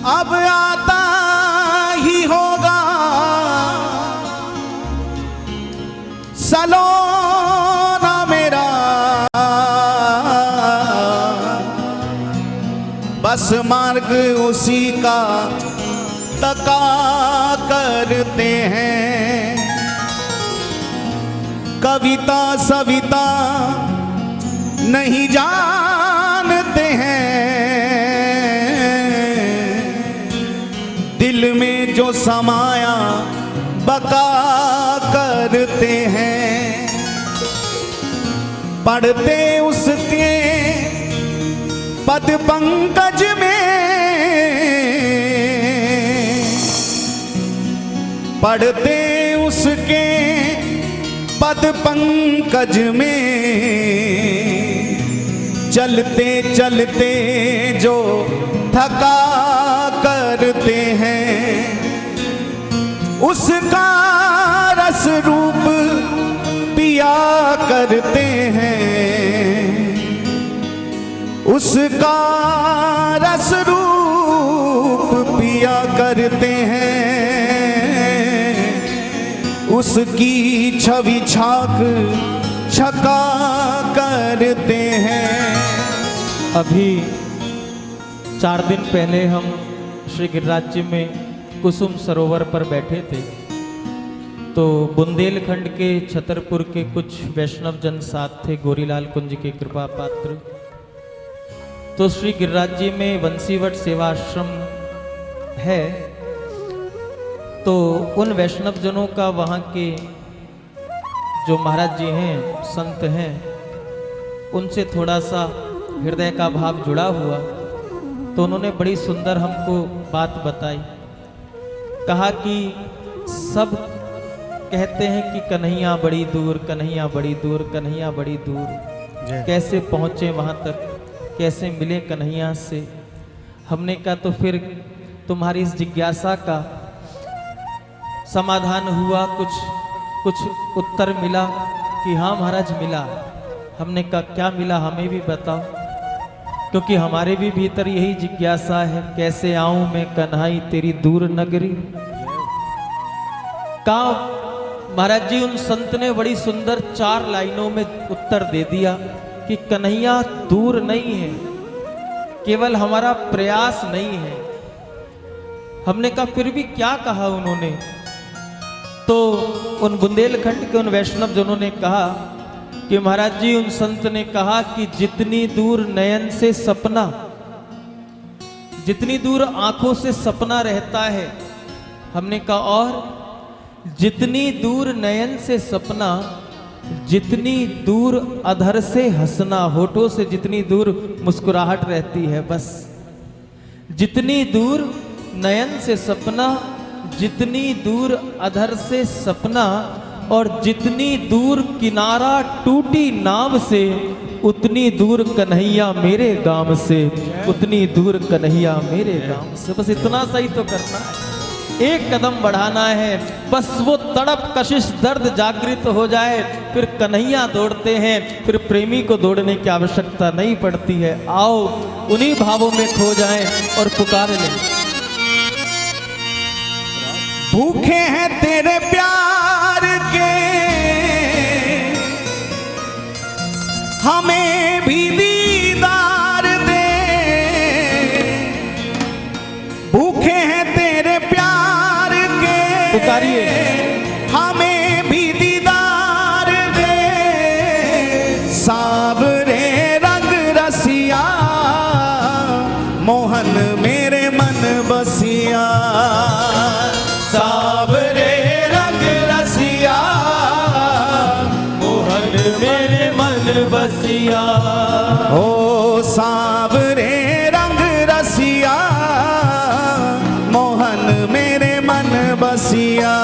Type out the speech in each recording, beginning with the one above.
अब आता ही होगा सलोना मेरा, बस मार्ग उसी का तका करते हैं। कविता सविता नहीं जानते हैं, दिल में जो समाया बका करते हैं। पढ़ते उसके पद पंकज में, पढ़ते उसके पद पंकज में, चलते चलते जो थका करते हैं, उसका रस रूप पिया करते हैं, उसका रस रूप पिया करते हैं, उसकी छवि छाक छका करते हैं। अभी 4 दिन पहले हम श्री गिरिराज जी में कुसुम सरोवर पर बैठे थे, तो बुंदेलखंड के छतरपुर के कुछ वैष्णव जन साथ थे, गोरीलाल कुंज के कृपा पात्र। तो श्री गिरिराज जी में वंशीवट सेवाश्रम है, तो उन वैष्णव जनों का वहाँ के जो महाराज जी हैं, संत हैं, उनसे थोड़ा सा हृदय का भाव जुड़ा हुआ। तो उन्होंने बड़ी सुंदर हमको बात बताई। कहा कि सब कहते हैं कि कन्हैया बड़ी दूर, कन्हैया बड़ी दूर, कन्हैया बड़ी दूर, कैसे पहुँचे वहाँ तक, कैसे मिले कन्हैया से। हमने कहा तो फिर तुम्हारी इस जिज्ञासा का समाधान हुआ, कुछ उत्तर मिला कि हाँ महाराज मिला। हमने कहा क्या मिला, हमें भी बताओ, क्योंकि हमारे भी भीतर यही जिज्ञासा है, कैसे आऊं मैं कन्हाई तेरी दूर नगरी। कहा महाराज जी उन संत ने बड़ी सुंदर 4 लाइनों में उत्तर दे दिया कि कन्हैया दूर नहीं है, केवल हमारा प्रयास नहीं है। हमने कहा फिर भी क्या कहा उन्होंने? तो उन बुंदेलखंड के उन वैष्णव जनों ने कहा कि महाराज जी उन संत ने कहा कि जितनी दूर नयन से सपना, जितनी दूर आंखों से सपना रहता है, हमने कहा और जितनी दूर नयन से सपना, जितनी दूर अधर से हंसना, होठों से जितनी दूर मुस्कुराहट रहती है, बस जितनी दूर नयन से सपना, जितनी दूर अधर से सपना, और जितनी दूर किनारा टूटी नाव से, उतनी दूर कन्हैया मेरे गांव से, उतनी दूर कन्हैया मेरे गांव से। बस इतना सही तो करना है, एक कदम बढ़ाना है, बस वो तड़प कशिश दर्द जागृत हो जाए, फिर कन्हैया दौड़ते हैं, फिर प्रेमी को दौड़ने की आवश्यकता नहीं पड़ती है। आओ उन्हीं भावों में खो जाएं और पुकार लें। भूखे हैं तेरे प्यार के, हमें भी दीदार दे। भूखे हैं तेरे प्यार के, पुकारिए, हमें भी दीदार दे। सावरे रंग रसिया, मोहन मेरे मन बसिया। सावरे रंग रसिया, मोहन मेरे मन बसिया। ओ सावरे रंग रसिया, मोहन मेरे मन बसिया।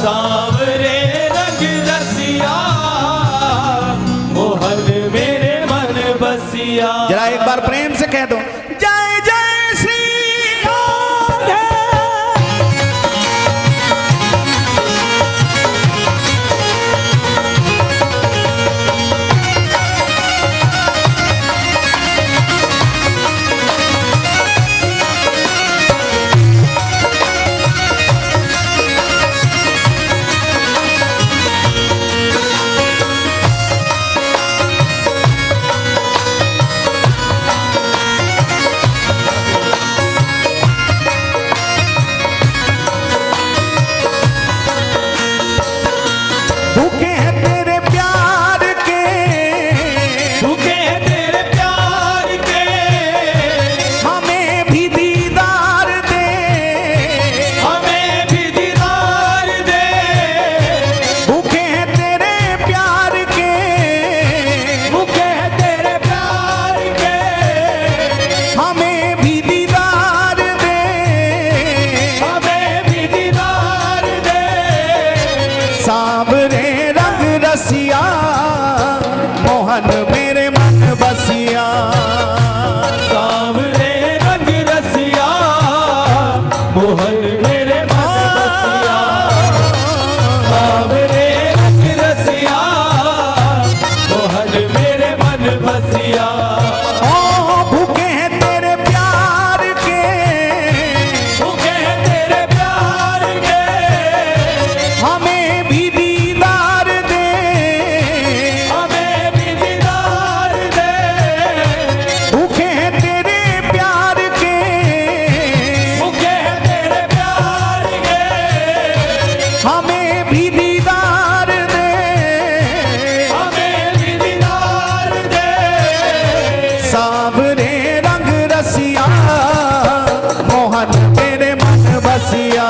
सावरे रंग रसिया, मोहन मेरे मन बसिया। बसिया। जरा एक बार प्रेम से कह दो जय जय श्री राधे। सावरे रंग रसिया मोहन मेरे मन बसिया। सावरे रंग रसिया मोहन मेरे मन बसिया। सावरे रंग रसिया मोहन मेरे मन बसिया। ओ भूखे हैं तेरे प्यार के, भूखे हैं तेरे प्यार के, हमें भी दीदार दे, हमें भी दीदार दे। भूखे हैं तेरे प्यार के, भूखे हैं तेरे प्यार के, हमें भी दीदार दे, हमें भी दीदार दे। सावरे रंग रसिया मोहन मेरे मन बसिया।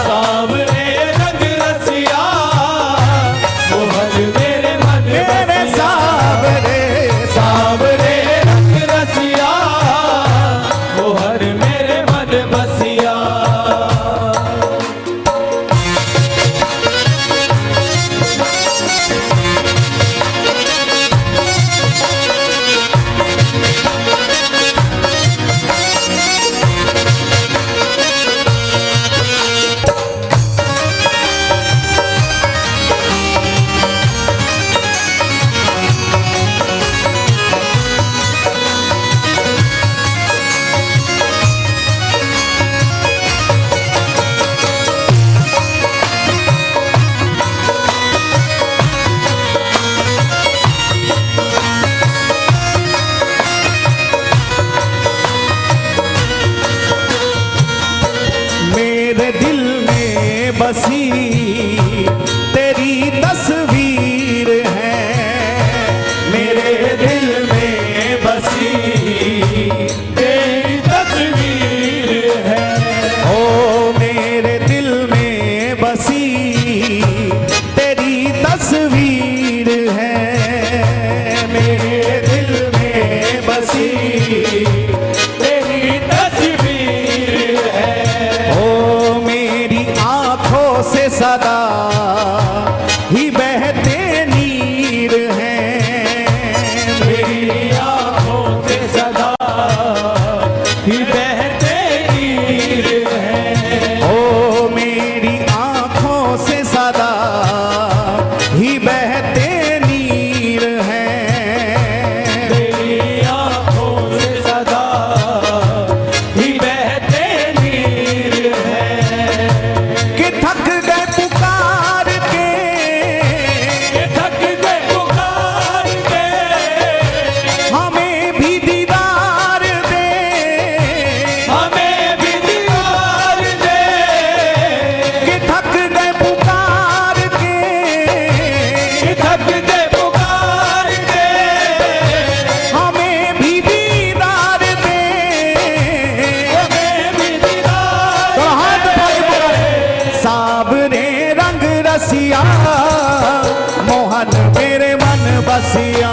सावरे रंग रसिया मोहन मेरे मन मेरे बसिया। सावरे सावरे रंग रसिया मोहन मेरे मन बसिया। मेरे दिल में बसी तेरी तस्वीर है, मेरे दिल में बसी तेरी तस्वीर है। ओ मेरे दिल में बसी तेरी तस्वीर है, मेरे दिल में बसी तेरी तस्वीर है। ओ मेरी आंखों से सदा ही बहते नीर हैं, मेरी आँखों से सदा ही बहते नीर है। ओ मेरी आंखों से सदा ही बहते नीर हैं। मेरी आँखों से सदा ही बहते नीर है। कि थक गए पुकार के, थक गए पुकार के, हमें भी दीदार दे, हमें भी दीदार दे। कि थक गए पुकार के, थक गए पुकार के, हमें भी दीदार दे। हमें भी दीदार तो हाथ दे। उठा के पुकारे, सावरे रंग रसिया मोहन मेरे मन बसिया।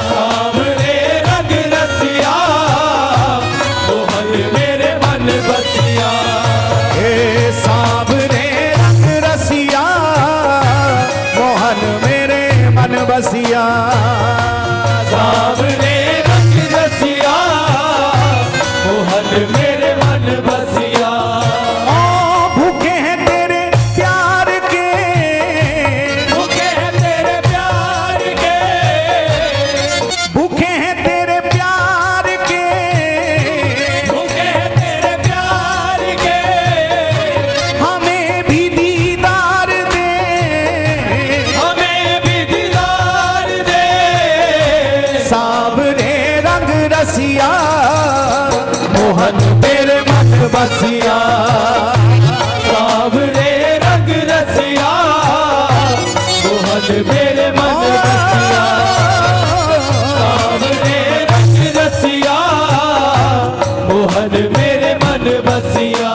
सावरे रंग रसिया मोहन मेरे मन बसिया। ए सावरे रंग रसिया मोहन मेरे मन बसिया। सावरे रंग रसिया मोहन मेरे मन बसिया। भूखे हैं तेरे प्यार के, भूखे हैं तेरे प्यार के, भूखे हैं तेरे प्यार के, भूखे हैं तेरे प्यार के। हमें भी दीदार दे, हमें भी दीदार दे। सावरे रंग रसिया मोहन तेरे मन बसिया। सावरे रंग रसिया मोहन मेरे मन बसिया। सावरे रंग रसिया मोहन मेरे मन बसिया।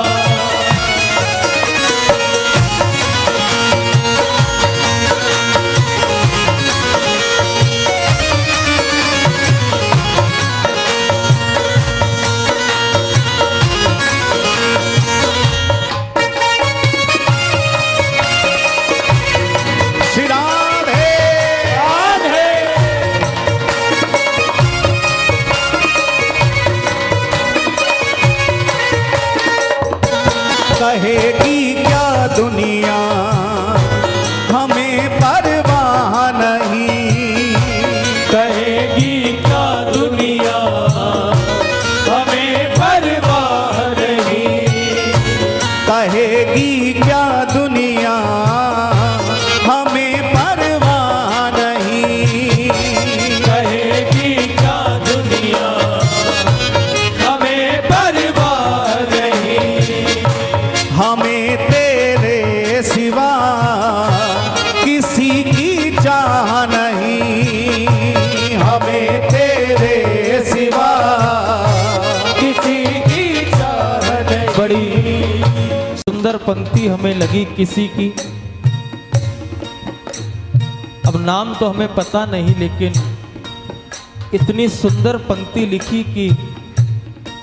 श्री राधे राधे कहेगी क्या दुनिया हमें परवाह नहीं, कहेगी क्या दुनिया हमें परवाह नहीं। कहेगी क्या दुनिया हमें परवाह नहीं, कहेगी क्या दुनिया हमें परवाह नहीं। हमें तेरे सिवा किसी की चाह नहीं, हमें तेरे सिवा किसी की चाह नहीं। बड़ी सुंदर पंक्ति हमें लगी किसी की। अब नाम तो हमें पता नहीं, लेकिन इतनी सुंदर पंक्ति लिखी कि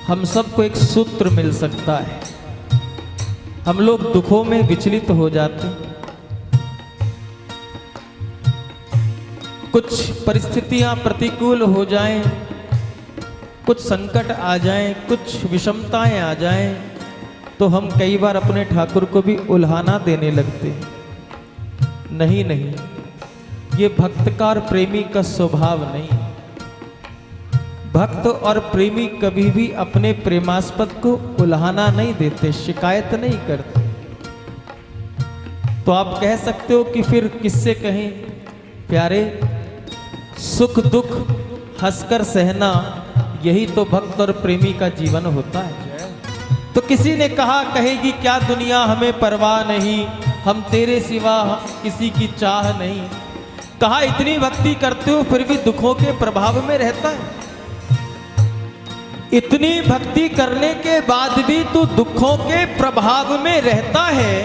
हम सबको एक सूत्र मिल सकता है। हम लोग दुखों में विचलित हो जाते, कुछ परिस्थितियां प्रतिकूल हो जाएं, कुछ संकट आ जाएं, कुछ विषमताएं आ जाएं, तो हम कई बार अपने ठाकुर को भी उल्हाना देने लगते हैं। नहीं नहीं, ये भक्तकार प्रेमी का स्वभाव नहीं। भक्त और प्रेमी कभी भी अपने प्रेमास्पद को उल्हाना नहीं देते, शिकायत नहीं करते। तो आप कह सकते हो कि फिर किससे कहें प्यारे, सुख दुख हंसकर सहना, यही तो भक्त और प्रेमी का जीवन होता है। तो किसी ने कहा कहेगी क्या दुनिया हमें परवाह नहीं, हम तेरे सिवा किसी की चाह नहीं। कहा इतनी भक्ति करते हो फिर भी दुखों के प्रभाव में रहता है। इतनी भक्ति करने के बाद भी तू दुखों के प्रभाव में रहता है,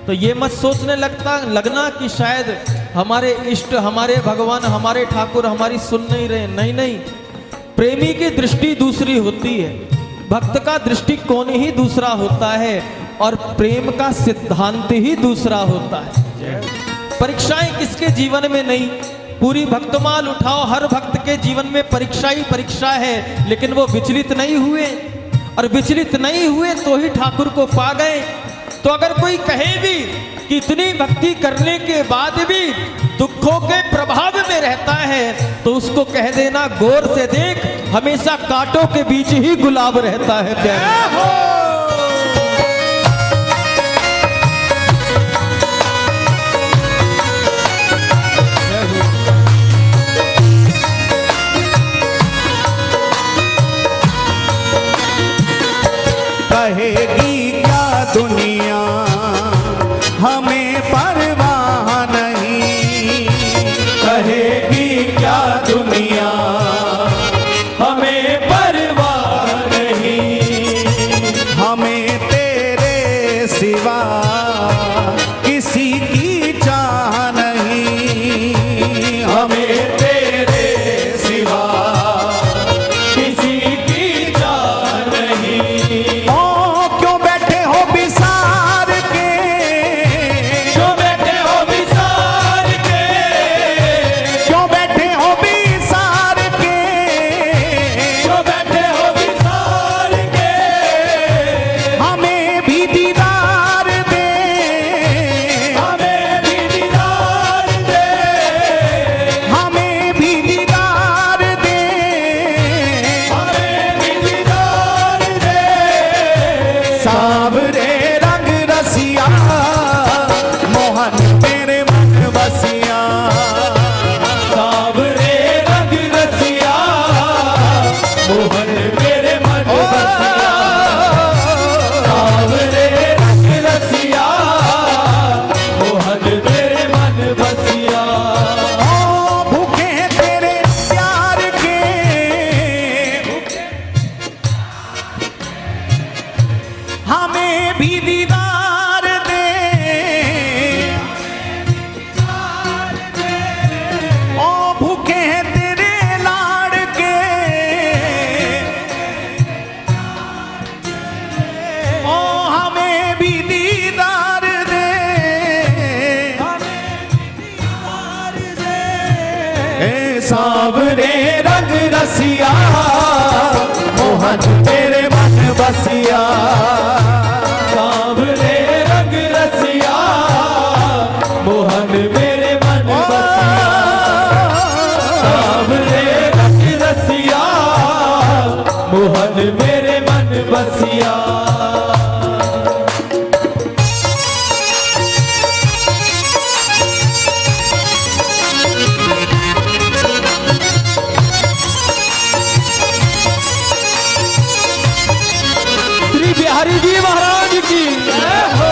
तो ये मत सोचने लगना कि शायद हमारे इष्ट, हमारे भगवान, हमारे ठाकुर हमारी सुन नहीं रहे। नहीं नहीं, प्रेमी की दृष्टि दूसरी होती है, भक्त का दृष्टिकोण ही दूसरा होता है, और प्रेम का सिद्धांत ही दूसरा होता है। परीक्षाएं किसके जीवन में नहीं, पूरी भक्तमाल उठाओ, हर भक्त के जीवन में परीक्षा ही परीक्षा है, लेकिन वो विचलित नहीं हुए, और विचलित नहीं हुए तो ही ठाकुर को पा गए। तो अगर कोई कहे भी कि इतनी भक्ति करने के बाद भी दुखों के प्रभाव में रहता है, तो उसको कह देना गौर से देख, हमेशा कांटों के बीच ही गुलाब रहता है प्यारे। कहेगी क्या दुनिया हमें परवाह नहीं, कहेगी क्या दुनिया हमें परवाह नहीं। हमें तेरे सिवा किसी की चाह नहीं, हमें तेरे सिवा किसी की चाह नहीं। ओ क्यों बैठे हो विसार के, जो बैठे हो विसार के, क्यों बैठे हो विसार ए सांवरे रंग रसिया मोहन तेरे मन बसिया, सांवरे रंग रसिया मोहन मेरे मन बसिया, सांवरे रंग रसिया मोहन मेरे मन बसिया। श्री बिहारी जी महाराज की जय हो।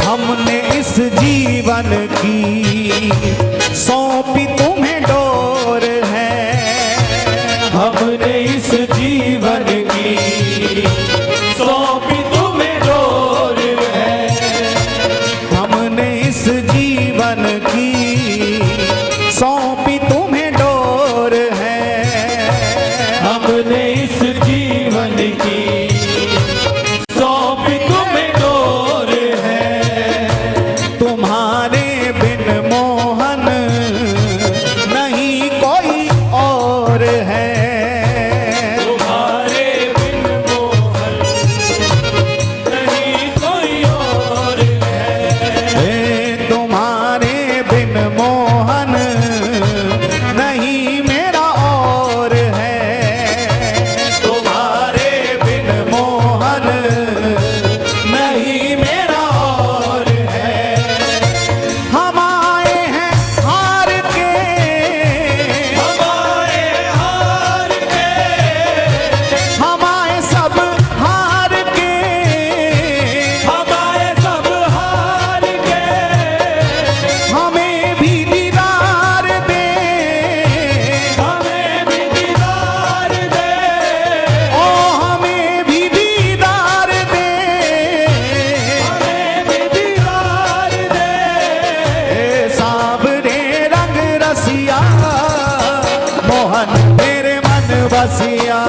हमने इस जीवन की सौंपी तुम्हें डोर है, हमने इस जीवन की सौंपी तुम्हें डोर है, हमने इस जीवन की सौंपी तुम्हें डोर है, हमने इस जीवन की सौंपी तुम्हें डोर है, तुम्हारे बिन मोहन नहीं कोई और है, तुम्हारे बिन मोहन नहीं कोई और है, तुम्हारे बिन मोहन नहीं मेरा और है, तुम्हारे बिन मोहन नहीं मेरा और है। हम आए हैं हार के, हम आए हार के, हम आए सब हार के, हम आए सब हार के, हमें भी दीदार दे, हमें भी दीदार दे, ओ हमें भी दीदार दे, हमें भी दीदार दे, ए सांवरे रंग रसिया मोहन मेरे मन बसिया,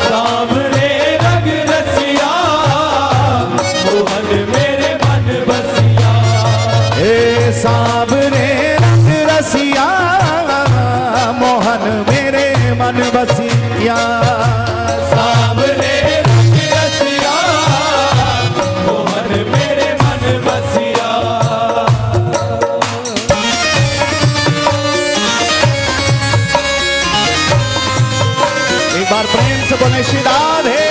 सांवरे रंग रसिया मोहन मेरे मन बसिया, ए सांवरे रंग रसिया मोहन मेरे मन बसिया, सांवरे रंग रसिया मोहन मेरे मन बसिया। एक बार प्रेम से बोले श्री राधे।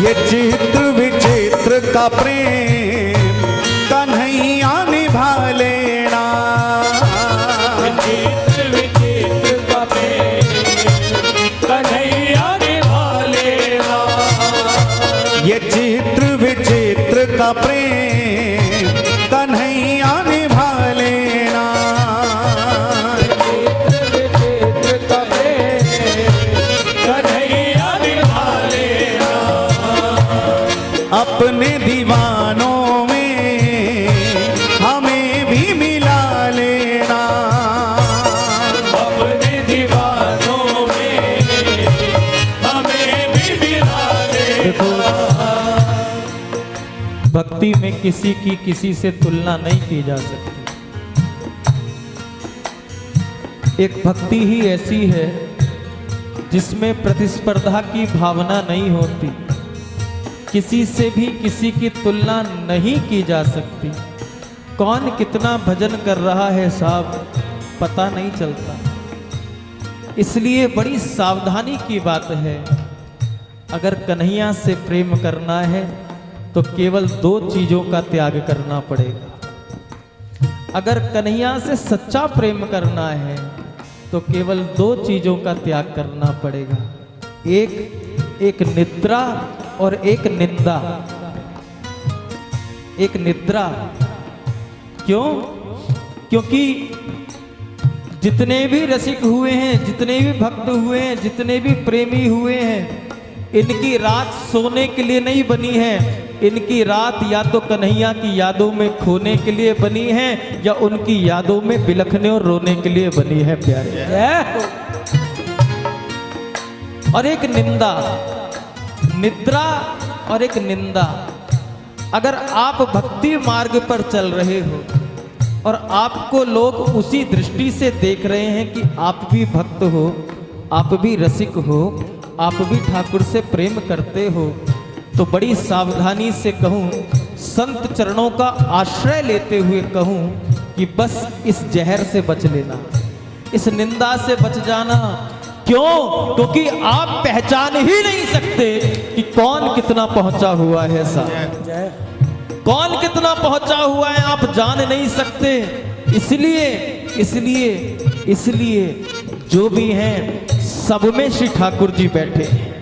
ये चित्र विचित्र का प्रेम कन्हैया निभा लेना, विचित्र विचित्र का प्रेम कन्हैया निभा लेना, ये चित्र विचित्र का प्रेम कन्हैया निभा लेना, विचित्र का प्रेम कन्हैया निभा लेना, अपने दीवानों में हमें भी मिला लेना, अपने दीवानों में हमें भी मिला लेना। भक्ति में किसी की किसी से तुलना नहीं की जा सकती। एक भक्ति ही ऐसी है जिसमें प्रतिस्पर्धा की भावना नहीं होती, किसी से भी किसी की तुलना नहीं की जा सकती। कौन कितना भजन कर रहा है साहब पता नहीं चलता, इसलिए बड़ी सावधानी की बात है। अगर कन्हैया से प्रेम करना है तो केवल 2 चीजों का त्याग करना पड़ेगा। अगर कन्हैया से सच्चा प्रेम करना है तो केवल 2 चीजों का त्याग करना पड़ेगा, एक निद्रा और एक निंदा। एक निद्रा। क्यों? क्योंकि जितने भी रसिक हुए हैं, जितने भी भक्त हुए हैं, जितने भी प्रेमी हुए हैं, इनकी रात सोने के लिए नहीं बनी है। इनकी रात या तो कन्हैया की यादों में खोने के लिए बनी है या उनकी यादों में बिलखने और रोने के लिए बनी है प्यारे। और एक निंदा, निद्रा और एक निंदा। अगर आप भक्ति मार्ग पर चल रहे हो और आपको लोग उसी दृष्टि से देख रहे हैं कि आप भी भक्त हो, आप भी रसिक हो, आप भी ठाकुर से प्रेम करते हो, तो बड़ी सावधानी से कहूं, संत चरणों का आश्रय लेते हुए कहूं कि बस इस जहर से बच लेना, इस निंदा से बच जाना। क्यों? क्योंकि आप पहचान ही नहीं सकते कि कौन कितना पहुंचा हुआ है। साहब कौन कितना पहुंचा हुआ है आप जान नहीं सकते। इसलिए इसलिए इसलिए जो भी हैं सब में श्री ठाकुर जी बैठे हैं।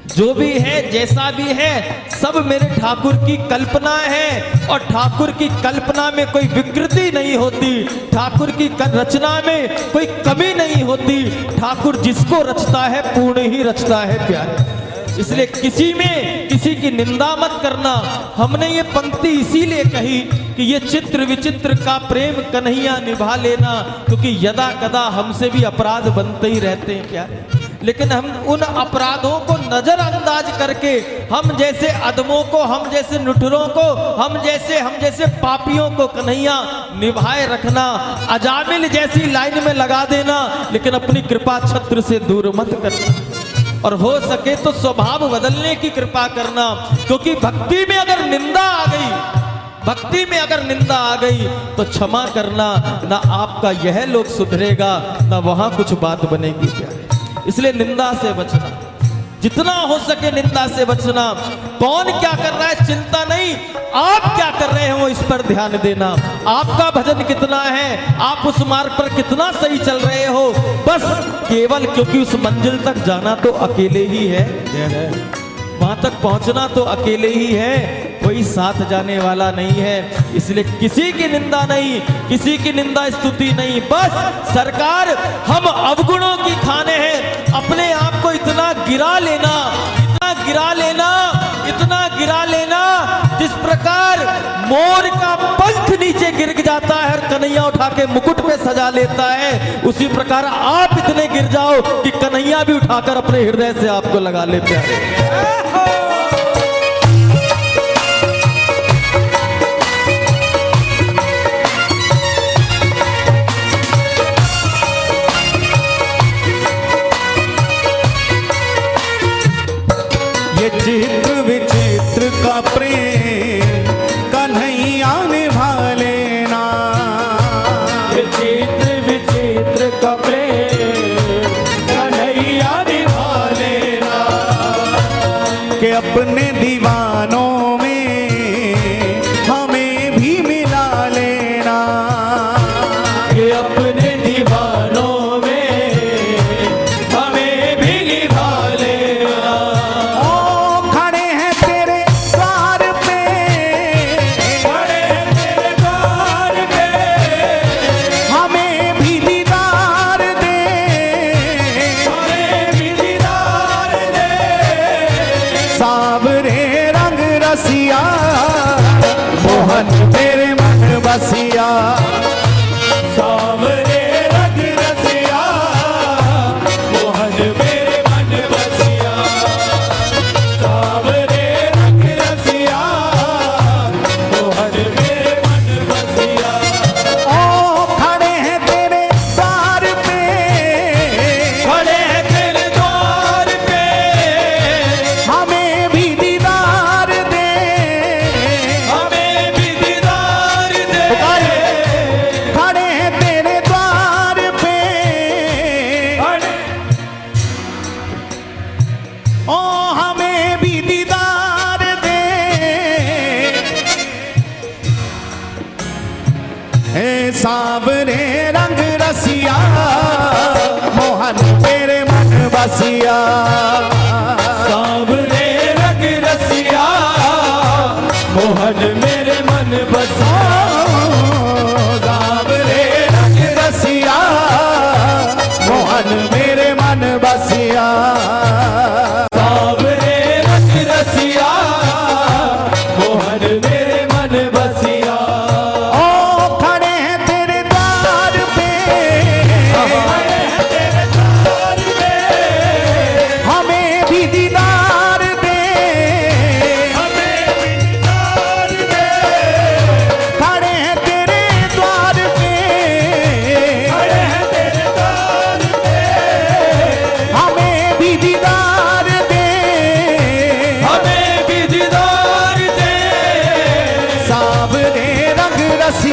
जो भी है जैसा भी है सब मेरे ठाकुर की कल्पना है, और ठाकुर की कल्पना में कोई विकृति नहीं होती, ठाकुर की रचना में कोई कमी नहीं होती। ठाकुर जिसको रचता है पूर्ण ही रचता है प्यारे। इसलिए किसी में किसी की निंदा मत करना। हमने ये पंक्ति इसीलिए कही कि ये चित्र विचित्र का प्रेम कन्हैया निभा लेना, क्योंकि यदा कदा हमसे भी अपराध बनते ही रहते हैं प्यारे। लेकिन हम उन अपराधों को नजरअंदाज करके हम जैसे अदमों को, हम जैसे नुठुरों को, हम जैसे पापियों को कन्हैया निभाए रखना, अजामिल जैसी लाइन में लगा देना, लेकिन अपनी कृपा छत्र से दूर मत करना। और हो सके तो स्वभाव बदलने की कृपा करना, क्योंकि भक्ति में अगर निंदा आ गई, भक्ति में अगर निंदा आ गई तो क्षमा करना, ना आपका यह लोक सुधरेगा ना वहां कुछ बात बनेगी प्यारे। इसलिए निंदा से बचना, जितना हो सके निंदा से बचना। कौन क्या कर रहा है चिंता नहीं, आप क्या कर रहे हो इस पर ध्यान देना। आपका भजन कितना है, आप उस मार्ग पर कितना सही चल रहे हो, बस केवल क्योंकि उस मंजिल तक जाना तो अकेले ही है, वहां तक पहुंचना तो अकेले ही है, कोई साथ जाने वाला नहीं है। इसलिए किसी की निंदा नहीं, किसी की निंदा स्तुति नहीं। बस सरकार हम अवगुणों की खाने हैं, अपने आप को इतना गिरा लेना, इतना गिरा लेना, इतना गिरा लेना, जिस प्रकार मोर का पंख नीचे गिर जाता है, कन्हैया उठा के मुकुट पे सजा लेता है, उसी प्रकार आप इतने गिर जाओ कि कन्हैया भी उठाकर अपने हृदय से आपको लगा लेते हैं। चित्र विचित्र का प्रेम कन्हैया निभा लेना, चित्र विचित्र का प्रेम कन्हैया निभा लेना, कि अपने दीवानों में हमें भी मिला लेना, कि अपने दीवानों में हमें भी निभा लेना। मोहन तेरे मन बसिया, सावरे रंग रसिया, मोहन मेरे मन बसिया, सावरे रंग रसिया, मोहन मेरे मन बसिया। ओ खड़े हैं तेरे द्वार पे, खड़े हैं तेरे द्वार पे, हमें भी दीदार दे, हमें भी दीदार दे। खड़े हैं तेरे द्वार पे, ओ हमें भी दीदार दे, हे सांवरे रंग रसिया, मोहन तेरे मन बसिया, सांवरे रंग रसिया, मोहन मेरे मन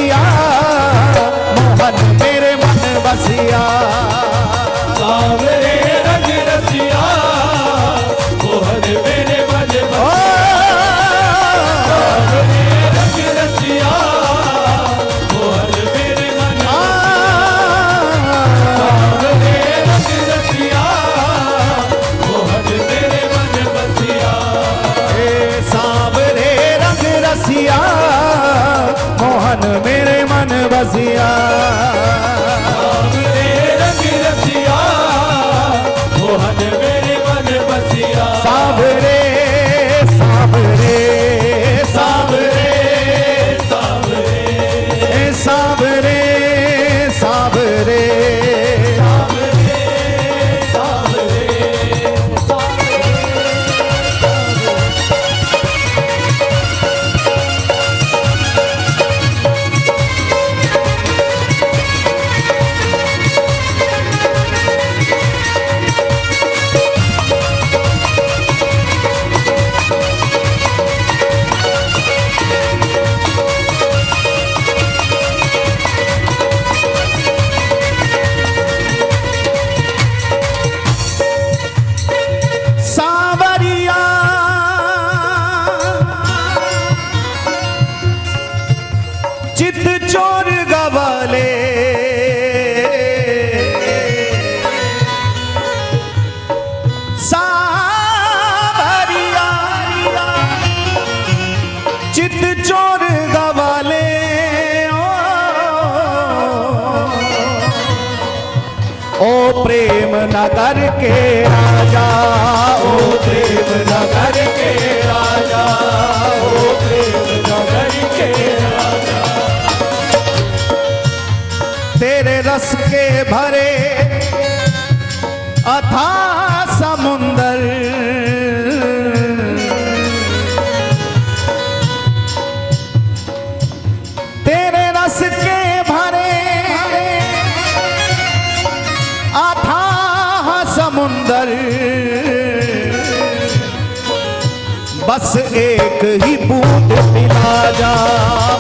रसिया मोहन मेरे मन बसिया सावरे रंग रसिया मोहन मेरे मन ओ सावरे रंग रसिया मोहन मेरे मन सावरे रंग रसिया मोहन मेरे मन बसिया ए सांवरे रंग रसिया मोहन मेरे मन बसिया सावरे रंग रसिया मोहन मेरे मन बसिया सांवरे सांवरे सांवरे सावरे ए सांवरे सांवरे सांवरिया चित चोर गवाले सांवरिया चित चोर गवाले ओ प्रेम नगर के राजा ओ प्रेम नगर के राजा ओ प्रेम नगर के राजा तेरे रस के भरे अथाह समुंदर तेरे रस के भरे अथाह समुंदर बस एक ही बूंद पिला जा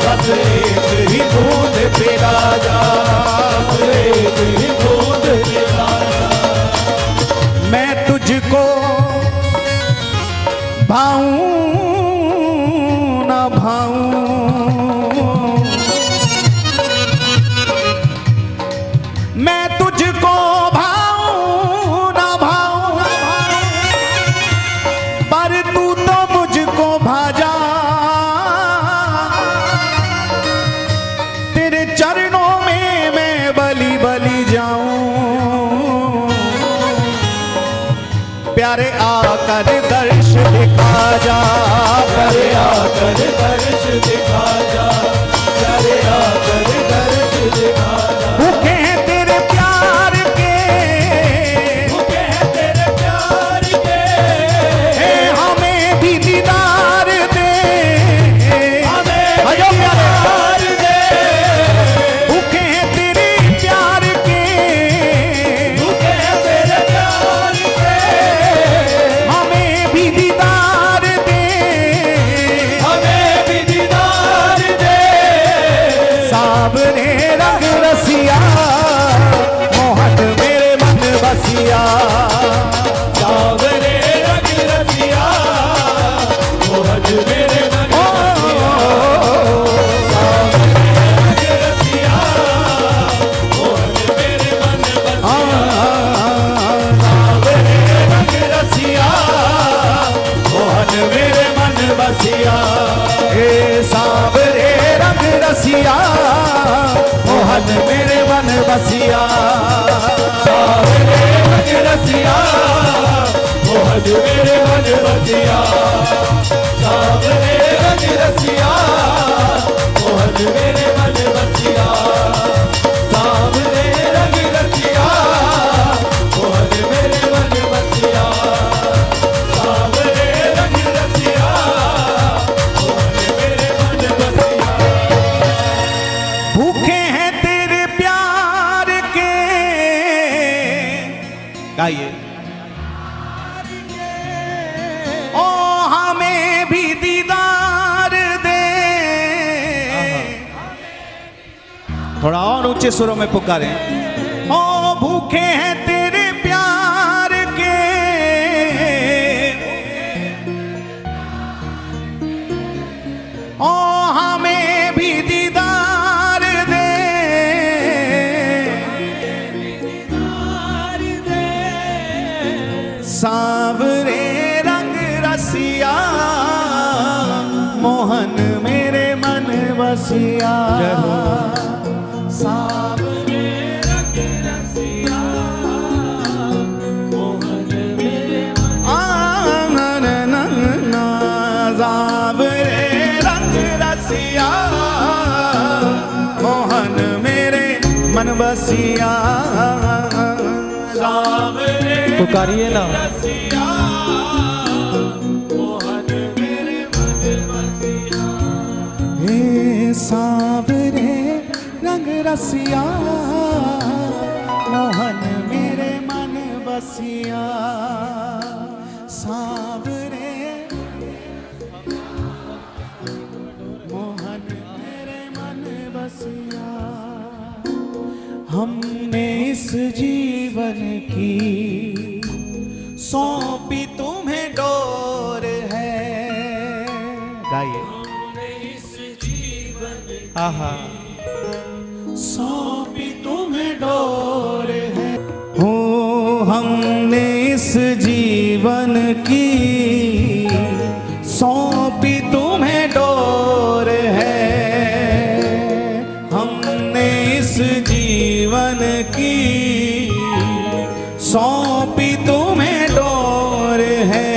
बस एक ही बूंद पिला जा बस एक ही बूंद पिला जा मैं तुझको भाऊं न भाऊं मैं तुझको भाऊं न भाऊं पर तू तो मुझको भाजा तेरे चरणों में मैं बलि बलि जाऊं प्यारे आकर दर्श दिखा जा प्यारे आकर दर्श दिखा जा प्यारे आकर दर्श दिखा जा भूखे हैं तेरे प्यार के भूखे हैं तेरे प्यार के हे हमें भी दीदार दे हमें अयो प्यारे प्यार दे भूखे हैं तेरे प्यार के भूखे हैं तेरे प्यार के हमें भी दीदार दे हमें भी दीदार दे सांवरे रंग रसिया मोहन मेरे मन बसिया सावरे रंग रसिया मोहन मेरे मन बसिया रंग रसिया मोहन मेरे मन बसिया सांवरे रंग रसिया मोहन मेरे मन बसिया हे सांवरे रंग रसिया मोहन मेरे मन बसिया सावरे रंग रसिया मोहन मेरे मन बसिया सावरे रंग रसिया मोहन मेरे मन बसिया सावरे रंग रसिया मोहन मेरे मन बसिया सावरे रंग रसिया मोहन मेरे मन बसिया भूखे हैं तेरे प्यार के गाइए ओ हमें भी दीदार दे थोड़ा और ऊंचे सुरों में पुकारें। ओ भूखे हैं तेरे प्यार के, ओ हमें भी दीदार दे, सांवरे रंग रसिया, मोहन मेरे मन बसिया। सांवरे रंग रसिया, मोहन मेरे मन बसिया। सांवरे रंग रसिया, मोहन मेरे मन बसिया। सांवरे पुकारिए ना। सांवरे रंग रसिया, मोहन मेरे मन बसिया। सांवरे मोहन मेरे मन बसिया। हमने इस जीवन की सौंपी तुम्हें डोर है। गाइए। आहा, सौंपी तुम्हें डोर है। हो हमने इस जीवन की सौंपी तुम्हें डोर है। हमने इस जीवन की सौंपी तुम्हें डोर है।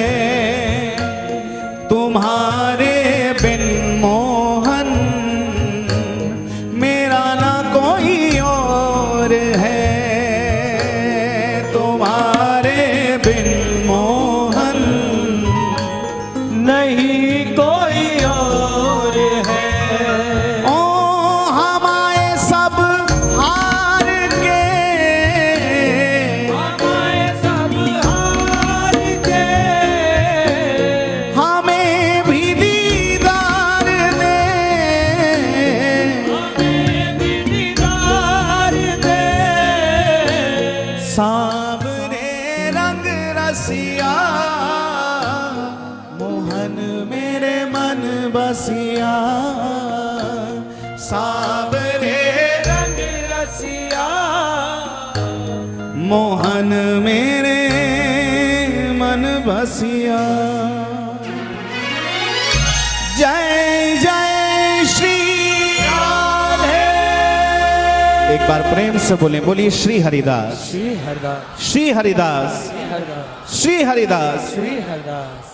तुम्हारे बिन मोहन मेरा ना कोई और है। तुम्हारे बिन मोहन नहीं कोई और है। ओ हमारे सब हार के, हमारे सब हार के, हमें भी दीदार दे, हमें भी दीदार दे। सांवरे रंग रसिया, मोहन मेरे मन बसिया। सांवरे रंग रसिया, मोहन मेरे मन बसिया। जय जय श्री राधे। एक बार प्रेम से बोलें, बोलिए श्री हरिदास, श्री हरदास, श्री हरिदास, हरदास, श्री हरिदास। श्री हरदास।